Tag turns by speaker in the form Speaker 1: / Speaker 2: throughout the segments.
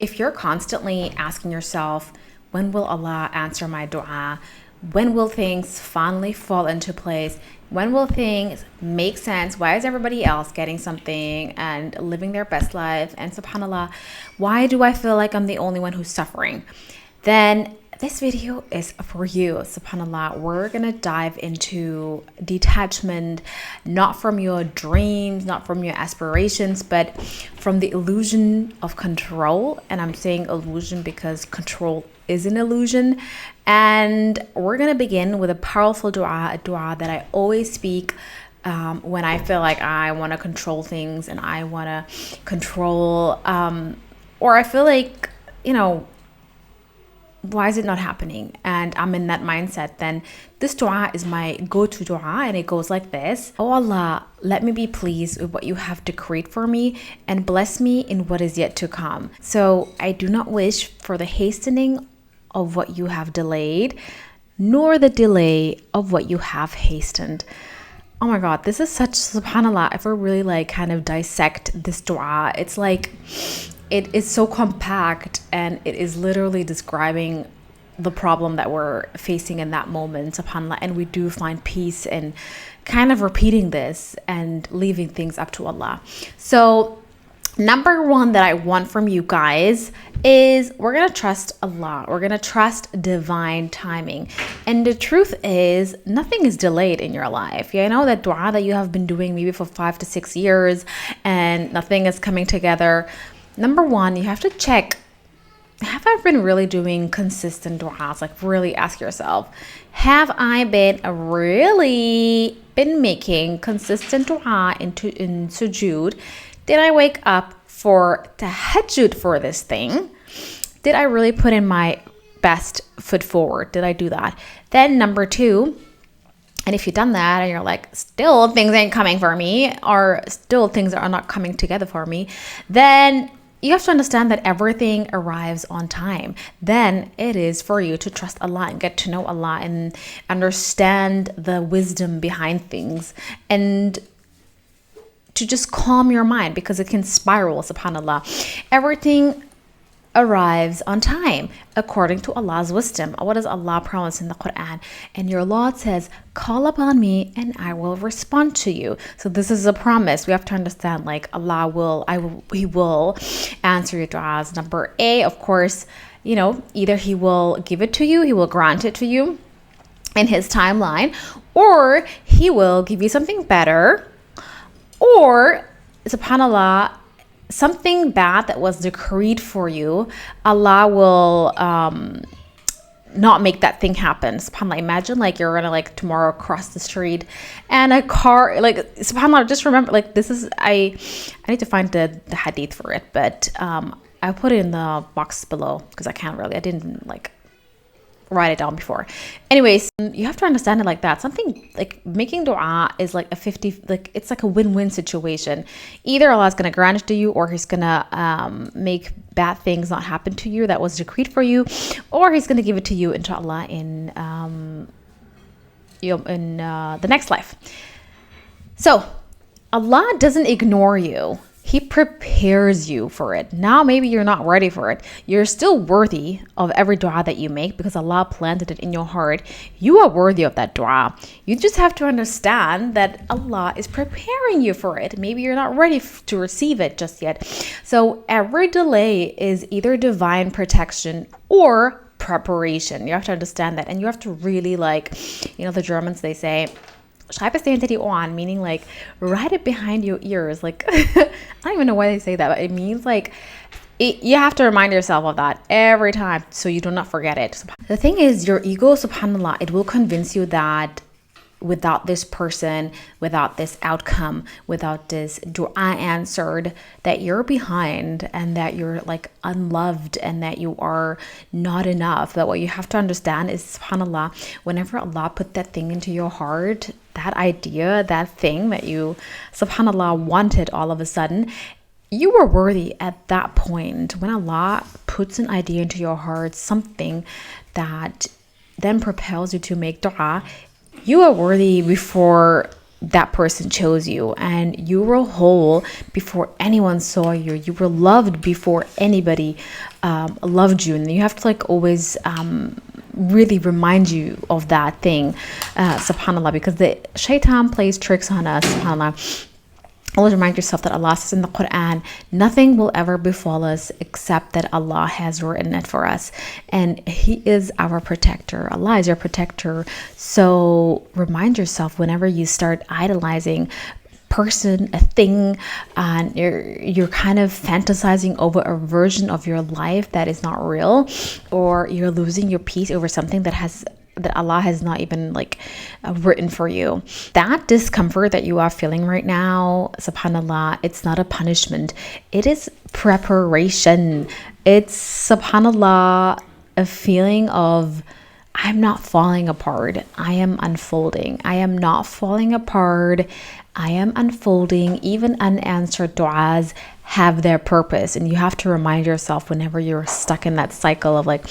Speaker 1: If you're constantly asking yourself, when will Allah answer my dua? When will things finally fall into place? When will things make sense? Why is everybody else getting something and living their best life? And subhanAllah, why do I feel like I'm the only one who's suffering? Then this video is for you. SubhanAllah, we're gonna dive into detachment, not from your dreams, not from your aspirations, but from the illusion of control. And I'm saying illusion because control is an illusion. And we're gonna begin with a powerful dua, a dua that I always speak when I feel like I want to control things and I want to control, or I feel like, why is it not happening? And I'm in that mindset. Then this dua is my go-to dua, and it goes like this. Oh Allah, let me be pleased with what you have decreed for me and bless me in what is yet to come. So I do not wish for the hastening of what you have delayed, nor the delay of what you have hastened. Oh my God, this is such, subhanAllah, if I really kind of dissect this dua, it's like, it is so compact and it is literally describing the problem that we're facing in that moment, subhanAllah. And we do find peace in kind of repeating this and leaving things up to Allah. So number one that I want from you guys is we're going to trust Allah. We're going to trust divine timing. And the truth is nothing is delayed in your life. You know that dua that you have been doing maybe for 5 to 6 years and nothing is coming together. Number one, you have to check, have I been really doing consistent du'as? Like really ask yourself, have I been making consistent du'a in sujood? Did I wake up for tahajjud for this thing? Did I really put in my best foot forward? Did I do that? Then number two, and if you've done that and you're like, still things ain't coming for me, or still things are not coming together for me, then you have to understand that everything arrives on time. Then it is for you to trust Allah and get to know Allah and understand the wisdom behind things and to just calm your mind, because it can spiral, subhanAllah. Everything arrives on time according to Allah's wisdom. What does Allah promise in the Qur'an? And your Lord says, call upon me and I will respond to you. So this is a promise. We have to understand, like, He will answer your du'as. Number A, of course, either He will give it to you, He will grant it to you in His timeline, or He will give you something better, or subhanAllah, something bad that was decreed for you, Allah will not make that thing happen. SubhanAllah, imagine you're gonna tomorrow cross the street and a car, SubhanAllah, just remember, this is, I need to find the hadith for it, but I put it in the box below because I didn't write it down before. Anyways, you have to understand it like that. Something like making dua is like a 50, it's like a win-win situation. Either Allah's going to grant it to you, or He's going to make bad things not happen to you that was decreed for you, or He's going to give it to you, inshallah, in the next life. So Allah doesn't ignore you. He prepares you for it. Now, maybe you're not ready for it. You're still worthy of every dua that you make because Allah planted it in your heart. You are worthy of that dua. You just have to understand that Allah is preparing you for it. Maybe you're not ready to receive it just yet. So every delay is either divine protection or preparation. You have to understand that. And you have to really the Germans, they say, schreib es dir hinter die Ohren, meaning write it behind your ears. I don't even know why they say that, but it means you have to remind yourself of that every time so you do not forget it. The thing is, your ego, subhanAllah, it will convince you that without this person, without this outcome, without this dua answered, that you're behind and that you're unloved and that you are not enough. But what you have to understand is, subhanAllah, whenever Allah put that thing into your heart, that idea, that thing that you, subhanAllah, wanted all of a sudden, you were worthy at that point. When Allah puts an idea into your heart, something that then propels you to make dua, you are worthy before that person chose you, and you were whole before anyone saw you. You were loved before anybody loved you, and you have to like always really remind you of that thing, subhanallah, because the shaitan plays tricks on us, subhanallah. Always remind yourself that Allah says in the Qur'an, nothing will ever befall us except that Allah has written it for us. And He is our protector. Allah is your protector. So remind yourself whenever you start idolizing person, a thing, and you're kind of fantasizing over a version of your life that is not real, or you're losing your peace over something that Allah has not even like written for you. That discomfort that you are feeling right now, subhanallah, it's not a punishment. It is preparation. It's, subhanallah, a feeling of, I'm not falling apart. I am unfolding. I am not falling apart. I am unfolding. Even unanswered du'as have their purpose. And you have to remind yourself whenever you're stuck in that cycle of like,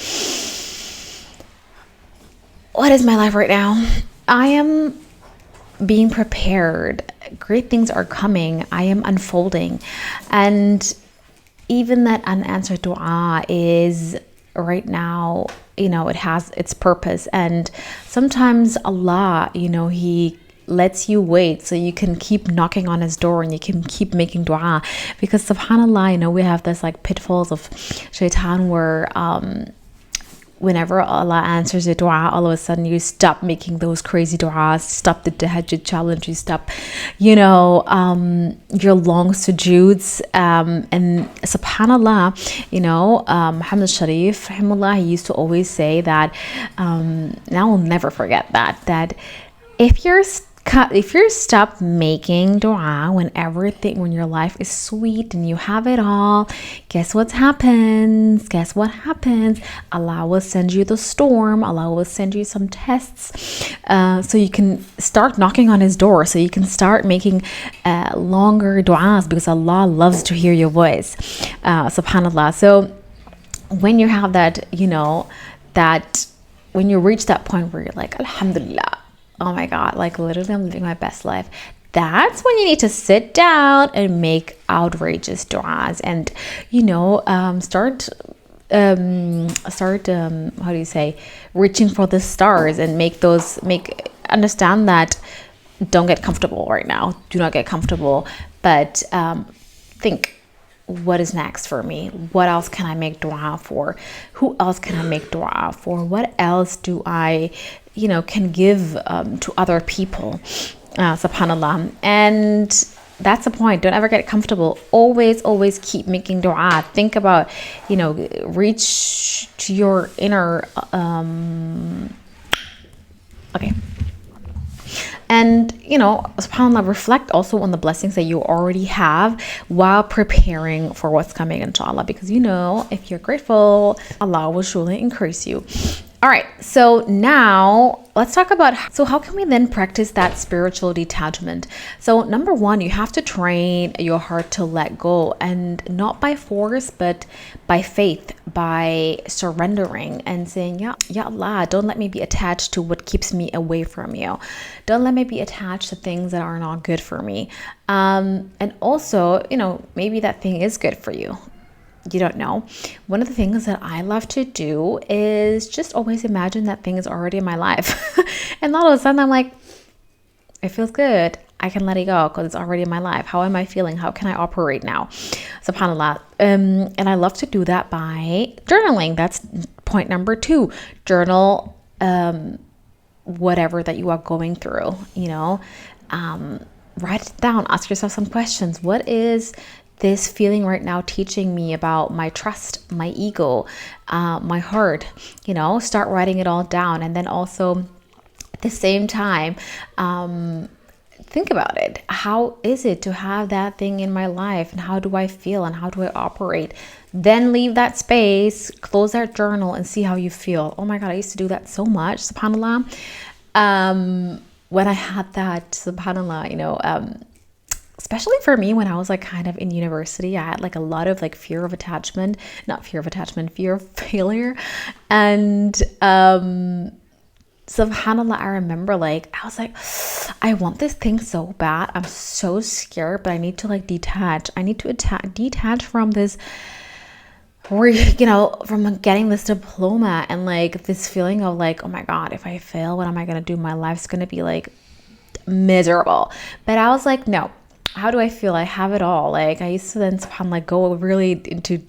Speaker 1: what is my life right now? I am being prepared. Great things are coming. I am unfolding. And even that unanswered dua is right now, it has its purpose. And sometimes Allah, He lets you wait so you can keep knocking on His door and you can keep making dua. Because subhanallah, we have this like pitfalls of shaitan where whenever Allah answers your dua, all of a sudden you stop making those crazy duas, stop the tahajjud challenge, you stop, your long sujuds. And subhanallah, Muhammad Sharif, rahimahullah, he used to always say that, and I will never forget that if you're stopped making dua when your life is sweet and you have it all, guess what happens? Allah will send you the storm. Allah will send you some tests, so you can start knocking on His door, so you can start making longer duas, because Allah loves to hear your voice, subhanallah. So when you have that, that when you reach that point where you're like, alhamdulillah, oh my God, like literally I'm living my best life, that's when you need to sit down and make outrageous du'as and, start reaching for the stars and understand that don't get comfortable right now. Do not get comfortable, but think, what is next for me? What else can I make dua for? Who else can I make dua for? What else do I, can give to other people? Subhanallah. And that's the point. Don't ever get comfortable. Always keep making dua. Think about, reach to your inner, okay. And, subhanAllah, reflect also on the blessings that you already have while preparing for what's coming, inshallah. Because, if you're grateful, Allah will surely increase you. All right, so now let's talk about how can we then practice that spiritual detachment? So number one, you have to train your heart to let go, and not by force, but by faith, by surrendering and saying, Ya Allah, don't let me be attached to what keeps me away from you. Don't let me be attached to things that are not good for me. And also, maybe that thing is good for you. You don't know. One of the things that I love to do is just always imagine that thing is already in my life. And all of a sudden I'm like, it feels good. I can let it go because it's already in my life. How am I feeling? How can I operate now? SubhanAllah. And I love to do that by journaling. That's point number 2. Journal whatever that you are going through, write it down. Ask yourself some questions. What is this feeling right now teaching me about my trust, my ego, my heart? Start writing it all down. And then also at the same time, think about it. How is it to have that thing in my life? And how do I feel? And how do I operate? Then leave that space, close that journal, and see how you feel. Oh my God, I used to do that so much, subhanAllah. When I had that, subhanAllah, especially for me, when I was like kind of in university, I had like a lot of like fear of failure. And subhanallah, I remember like I was like, I want this thing so bad. I'm so scared, but I need to like detach. I need to detach from this, from getting this diploma, and like this feeling of like, oh my God, if I fail, what am I gonna do? My life's gonna be like miserable. But I was like, no, how do I feel? I have it all. Like I used to then subhanallah go really into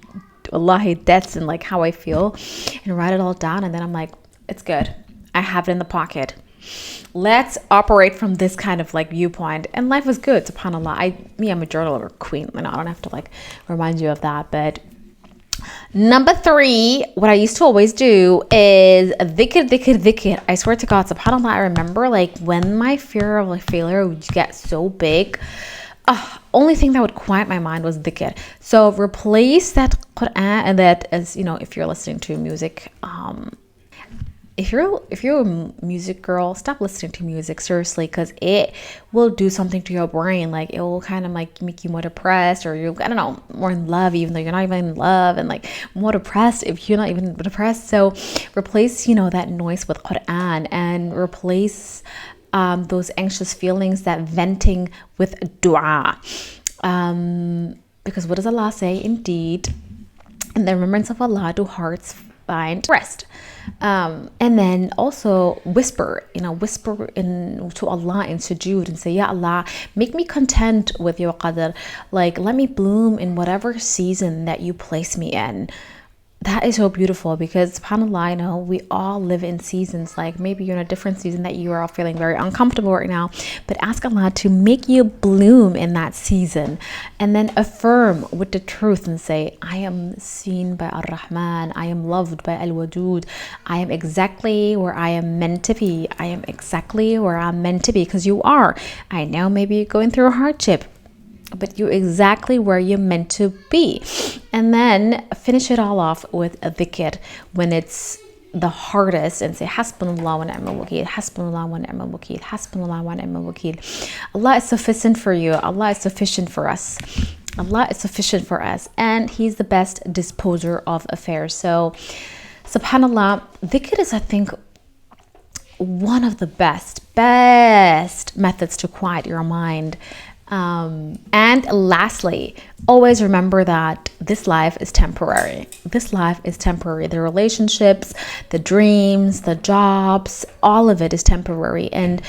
Speaker 1: wallahi debts and like how I feel and write it all down, and then I'm like, it's good, I have it in the pocket. Let's operate from this kind of like viewpoint, and life is good, subhanallah. I'm a journaler queen, and I don't have to like remind you of that. But number 3, what I used to always do is dhikr. I swear to God, subhanallah, I remember like when my fear of like failure would get so big, only thing that would quiet my mind was dhikr. So replace that Qur'an, and that, as you know, if you're listening to music, if you're a music girl, stop listening to music, seriously, because it will do something to your brain. Like it will kind of like make you more depressed, or I don't know, more in love, even though you're not even in love, and like more depressed if you're not even depressed. So replace that noise with Qur'an, and replace those anxious feelings, that venting, with dua. Because what does Allah say? Indeed, in the remembrance of Allah do hearts find rest. And then also whisper to Allah in sujood, and say, Ya Allah, make me content with your qadr. Like, let me bloom in whatever season that you place me in. That is so beautiful, because subhanallah, we all live in seasons. Like maybe you're in a different season that you are all feeling very uncomfortable right now, but ask Allah to make you bloom in that season, and then affirm with the truth and say, I am seen by Ar-Rahman, I am loved by Al-Wadud, I am exactly where I am meant to be. I am exactly where I'm meant to be, because you are. I know maybe you're going through a hardship, but you're exactly where you're meant to be. And then finish it all off with a dhikr when it's the hardest, and say, Hasbunallah wa ni'mal wakeel, Hasbunallah wa ni'mal wakeel, Hasbunallah wa ni'mal wakeel. Allah is sufficient for you. Allah is sufficient for us. Allah is sufficient for us, and He's the best disposer of affairs. So, subhanallah, dhikr is, I think, one of the best methods to quiet your mind. And lastly, always remember that this life is temporary. This life is temporary. The relationships, the dreams, the jobs, all of it is temporary. And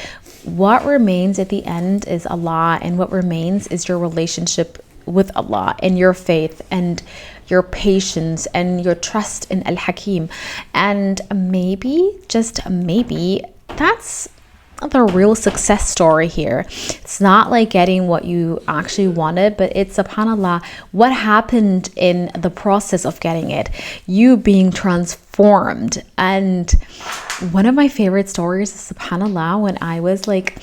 Speaker 1: what remains at the end is Allah, and what remains is your relationship with Allah, and your faith, and your patience, and your trust in Al-Hakim. And maybe, just maybe, that's the real success story here. It's not like getting what you actually wanted, but it's, subhanallah, what happened in the process of getting it, you being transformed. And one of my favorite stories is, subhanallah, when I was like,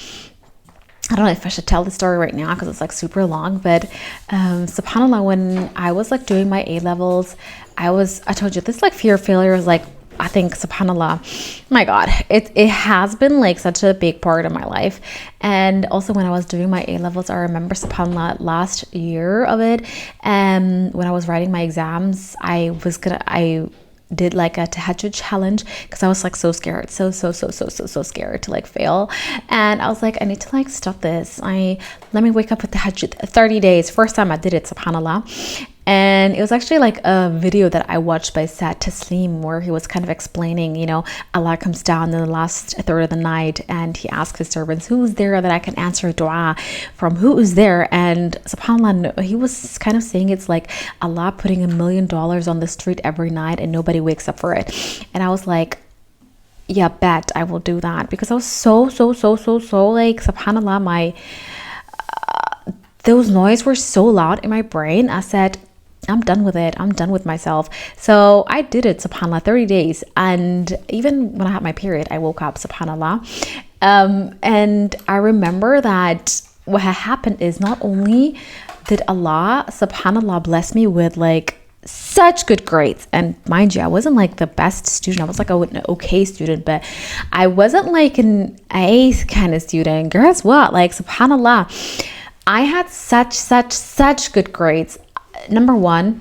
Speaker 1: I don't know if I should tell the story right now because it's like super long, but subhanallah, when I was like doing my A-levels, I told you this like fear of failure is like, I think, subhanallah, my God, it has been like such a big part of my life. And also when I was doing my A-levels, I remember, subhanallah, last year of it, when I was writing my exams, I did like a tahajjud challenge, because I was like so scared, so scared to like fail. And I was like, I need to like stop this. Let me wake up with tahajjud 30 days. First time I did it, subhanallah. And it was actually like a video that I watched by Sad Taslim, where he was kind of explaining, Allah comes down in the last third of the night, and He asks His servants, who is there that I can answer dua from? Who is there? And subhanAllah, he was kind of saying it's like Allah putting $1 million on the street every night and nobody wakes up for it. And I was like, yeah, bet I will do that, because I was so like, subhanAllah, those noise were so loud in my brain. I said, I'm done with it. I'm done with myself. So I did it, subhanAllah, 30 days. And even when I had my period, I woke up, subhanAllah. And I remember that what had happened is, not only did Allah, subhanAllah, bless me with like such good grades. And mind you, I wasn't like the best student. I was like an okay student, but I wasn't like an A kind of student. Guess what? Like, subhanAllah, I had such good grades. Number one,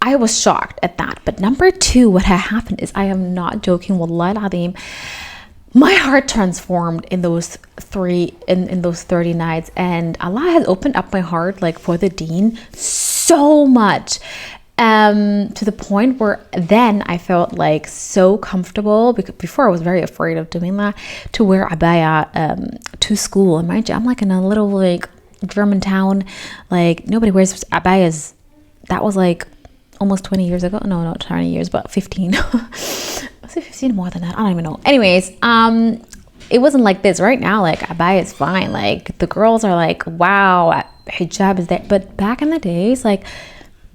Speaker 1: I I was shocked at that. But number two, what had happened is, I am not joking, wallahi al-azim, my heart transformed in those 30 nights, and Allah has opened up my heart like for the deen so much, to the point where then I felt like so comfortable, because before I was very afraid of doing that, to wear abaya to school. And mind you, I'm like in a little like German town, like nobody wears abayas. That was like almost 20 years ago. No, not 20 years, but 15. Was it 15? More than that, I don't even know. Anyways, it wasn't like this. Right now, like abaya is fine, like the girls are like, wow, hijab is there. But back in the days, like,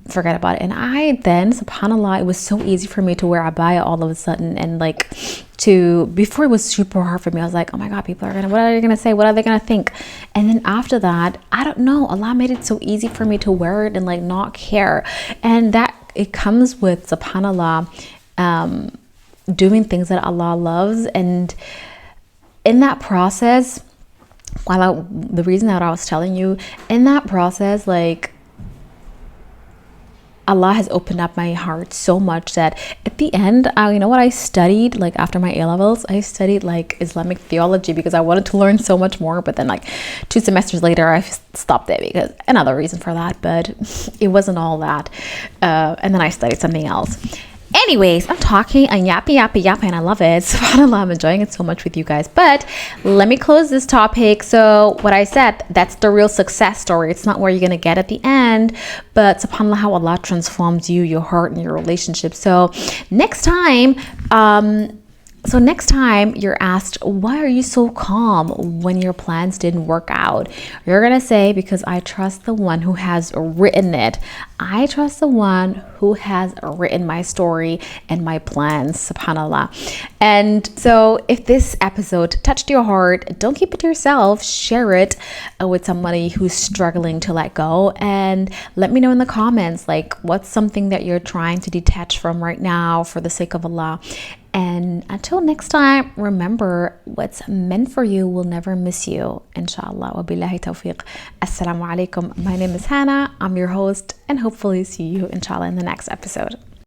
Speaker 1: forget about it. And I then, subhanallah, it was so easy for me to wear abaya all of a sudden. And like, before it was super hard for me. I was like, oh my God, people are gonna, what are they gonna say? What are they gonna think? And then after that, I don't know, Allah made it so easy for me to wear it and like not care. And that, it comes with, subhanallah, doing things that Allah loves. And in that process, the reason that I was telling you, in that process, like, Allah has opened up my heart so much that at the end, you know what I studied? Like after my A-levels, I studied like Islamic theology, because I wanted to learn so much more. But then like 2 semesters later, I stopped it because another reason for that, but it wasn't all that. And then I studied something else. Anyways, I'm talking and yapping, and I love it. SubhanAllah, I'm enjoying it so much with you guys. But let me close this topic. So what I said, that's the real success story. It's not where you're going to get at the end, but SubhanAllah, how Allah transforms you, your heart, and your relationship. So next time, you're asked, why are you so calm when your plans didn't work out? You're going to say, because I trust the one who has written it. I trust the one who has written my story and my plans, subhanAllah. And so if this episode touched your heart, don't keep it to yourself. Share it with somebody who's struggling to let go. And let me know in the comments, like, what's something that you're trying to detach from right now for the sake of Allah. And until next time, remember, what's meant for you will never miss you. Inshallah. Wa billahi tawfiq. Assalamu alaikum. My name is Hannah. I'm your host, and hopefully see you, inshallah, in the next episode.